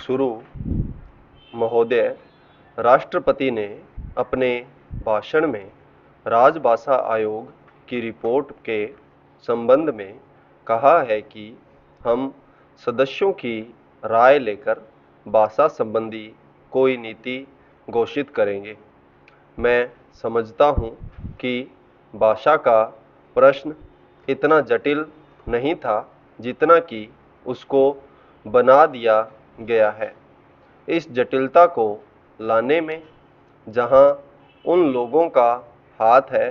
शुरू महोदय, राष्ट्रपति ने अपने भाषण में राजभाषा आयोग की रिपोर्ट के संबंध में कहा है कि हम सदस्यों की राय लेकर भाषा संबंधी कोई नीति घोषित करेंगे। मैं समझता हूँ कि भाषा का प्रश्न इतना जटिल नहीं था जितना कि उसको बना दिया गया है। इस जटिलता को लाने में जहाँ उन लोगों का हाथ है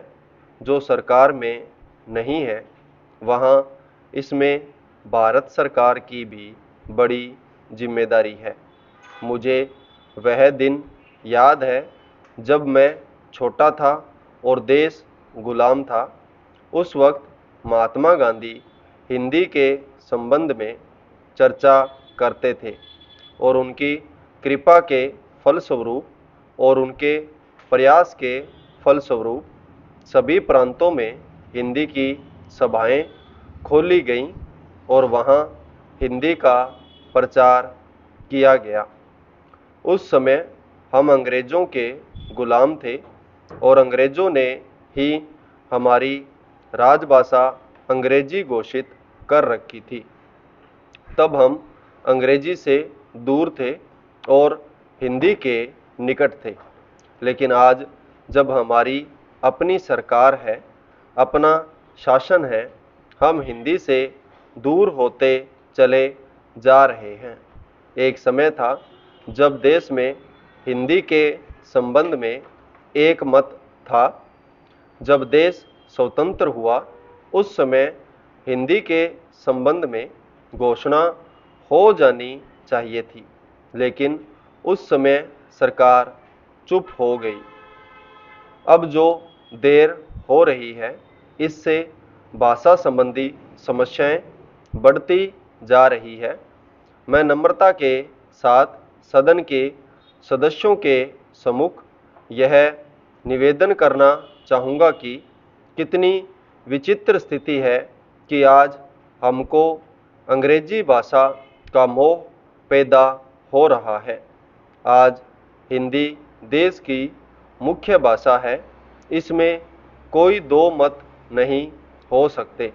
जो सरकार में नहीं है, वहाँ इसमें भारत सरकार की भी बड़ी जिम्मेदारी है। मुझे वह दिन याद है जब मैं छोटा था और देश गुलाम था। उस वक्त महात्मा गांधी हिंदी के संबंध में चर्चा करते थे और उनकी कृपा के फलस्वरूप और उनके प्रयास के फलस्वरूप सभी प्रांतों में हिंदी की सभाएं खोली गईं और वहाँ हिंदी का प्रचार किया गया। उस समय हम अंग्रेज़ों के गुलाम थे और अंग्रेज़ों ने ही हमारी राजभाषा अंग्रेजी घोषित कर रखी थी। तब हम अंग्रेजी से दूर थे और हिंदी के निकट थे। लेकिन आज जब हमारी अपनी सरकार है, अपना शासन है, हम हिंदी से दूर होते चले जा रहे हैं। एक समय था जब देश में हिंदी के संबंध में एक मत था। जब देश स्वतंत्र हुआ उस समय हिंदी के संबंध में घोषणा हो जानी चाहिए थी, लेकिन उस समय सरकार चुप हो गई। अब जो देर हो रही है, इससे भाषा संबंधी समस्याएं बढ़ती जा रही है। मैं नम्रता के साथ सदन के सदस्यों के सम्मुख यह निवेदन करना चाहूँगा कि कितनी विचित्र स्थिति है कि आज हमको अंग्रेजी भाषा का मोह पैदा हो रहा है। आज हिंदी देश की मुख्य भाषा है, इसमें कोई दो मत नहीं हो सकते।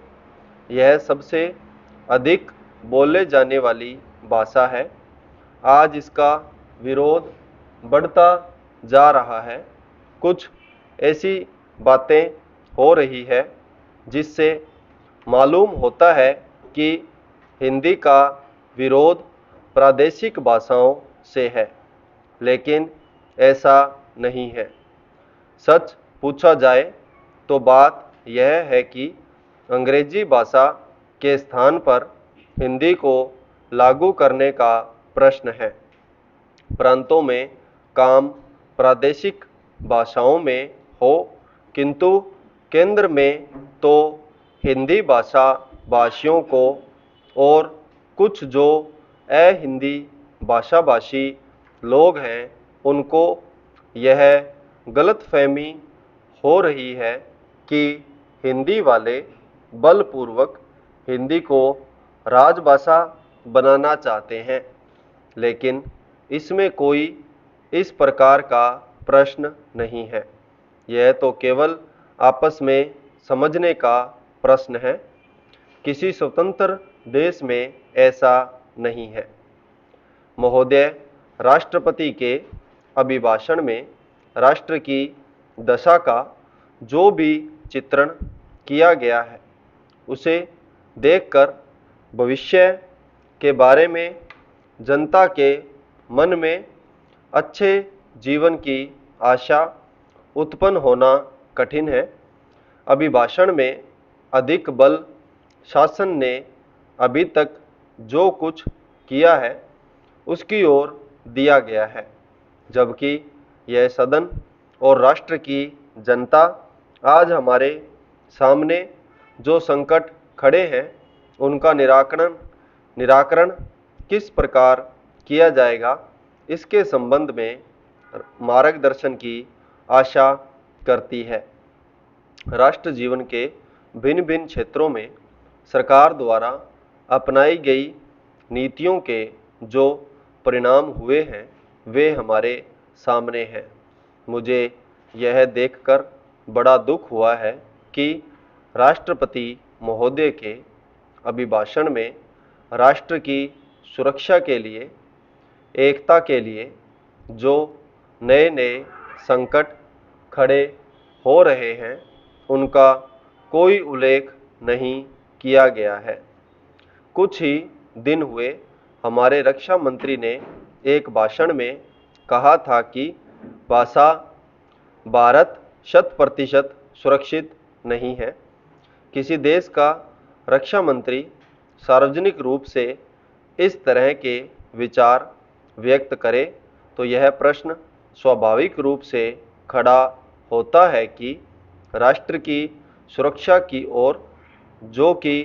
यह सबसे अधिक बोले जाने वाली भाषा है। आज इसका विरोध बढ़ता जा रहा है। कुछ ऐसी बातें हो रही है जिससे मालूम होता है कि हिंदी का विरोध प्रादेशिक भाषाओं से है, लेकिन ऐसा नहीं है। सच पूछा जाए तो बात यह है कि अंग्रेजी भाषा के स्थान पर हिंदी को लागू करने का प्रश्न है। प्रांतों में काम प्रादेशिक भाषाओं में हो, किंतु केंद्र में तो हिंदी भाषा भाषियों को और कुछ जो अहिंदी भाषाभाषी लोग हैं उनको यह गलतफहमी हो रही है कि हिंदी वाले बलपूर्वक हिंदी को राजभाषा बनाना चाहते हैं, लेकिन इसमें कोई इस प्रकार का प्रश्न नहीं है। यह तो केवल आपस में समझने का प्रश्न है। किसी स्वतंत्र देश में ऐसा नहीं है। महोदय, राष्ट्रपति के अभिभाषण में राष्ट्र की दशा का जो भी चित्रण किया गया है, उसे देखकर भविष्य के बारे में जनता के मन में अच्छे जीवन की आशा उत्पन्न होना कठिन है। अभिभाषण में अधिक बल शासन ने अभी तक जो कुछ किया है उसकी ओर दिया गया है, जबकि यह सदन और राष्ट्र की जनता आज हमारे सामने जो संकट खड़े हैं उनका निराकरण किस प्रकार किया जाएगा, इसके संबंध में मार्गदर्शन की आशा करती है। राष्ट्र जीवन के भिन्न भिन्न क्षेत्रों में सरकार द्वारा अपनाई गई नीतियों के जो परिणाम हुए हैं वे हमारे सामने हैं। मुझे यह देखकर बड़ा दुख हुआ है कि राष्ट्रपति महोदय के अभिभाषण में राष्ट्र की सुरक्षा के लिए, एकता के लिए जो नए नए संकट खड़े हो रहे हैं उनका कोई उल्लेख नहीं किया गया है। कुछ ही दिन हुए हमारे रक्षा मंत्री ने एक भाषण में कहा था कि भारत 100% सुरक्षित नहीं है। किसी देश का रक्षा मंत्री सार्वजनिक रूप से इस तरह के विचार व्यक्त करे तो यह प्रश्न स्वाभाविक रूप से खड़ा होता है कि राष्ट्र की सुरक्षा की ओर, जो कि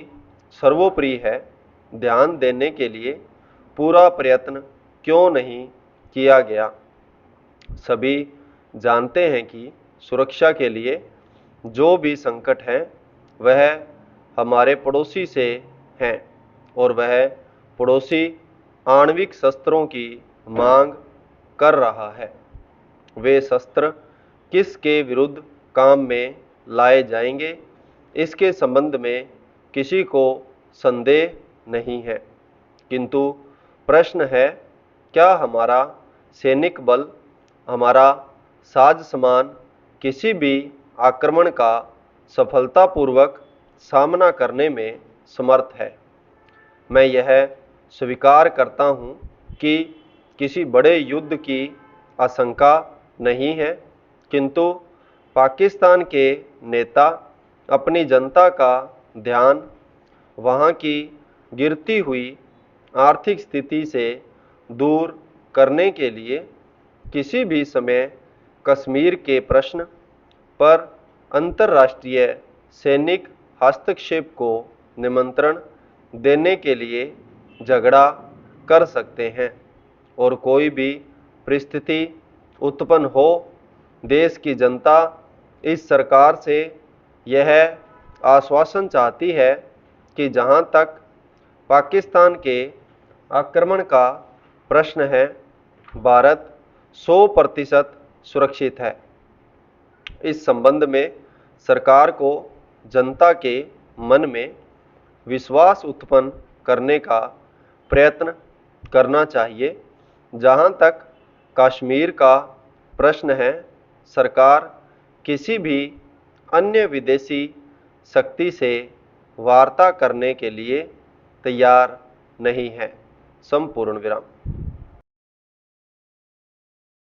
सर्वोपरि है, ध्यान देने के लिए पूरा प्रयत्न क्यों नहीं किया गया। सभी जानते हैं कि सुरक्षा के लिए जो भी संकट है वह हमारे पड़ोसी से हैं और वह पड़ोसी आणविक शस्त्रों की मांग कर रहा है। वे शस्त्र किसके विरुद्ध काम में लाए जाएंगे इसके संबंध में किसी को संदेह नहीं है, किंतु प्रश्न है क्या हमारा सैनिक बल, हमारा साज सामान किसी भी आक्रमण का सफलतापूर्वक सामना करने में समर्थ है। मैं यह स्वीकार करता हूँ कि किसी बड़े युद्ध की आशंका नहीं है, किंतु पाकिस्तान के नेता अपनी जनता का ध्यान वहाँ की गिरती हुई आर्थिक स्थिति से दूर करने के लिए किसी भी समय कश्मीर के प्रश्न पर अंतर्राष्ट्रीय सैनिक हस्तक्षेप को निमंत्रण देने के लिए झगड़ा कर सकते हैं और कोई भी परिस्थिति उत्पन्न हो, देश की जनता इस सरकार से यह आश्वासन चाहती है कि जहां तक पाकिस्तान के आक्रमण का प्रश्न है, भारत 100% सुरक्षित है। इस संबंध में सरकार को जनता के मन में विश्वास उत्पन्न करने का प्रयत्न करना चाहिए। जहां तक कश्मीर का प्रश्न है, सरकार किसी भी अन्य विदेशी शक्ति से वार्ता करने के लिए तैयार नहीं है। संपूर्ण विराम।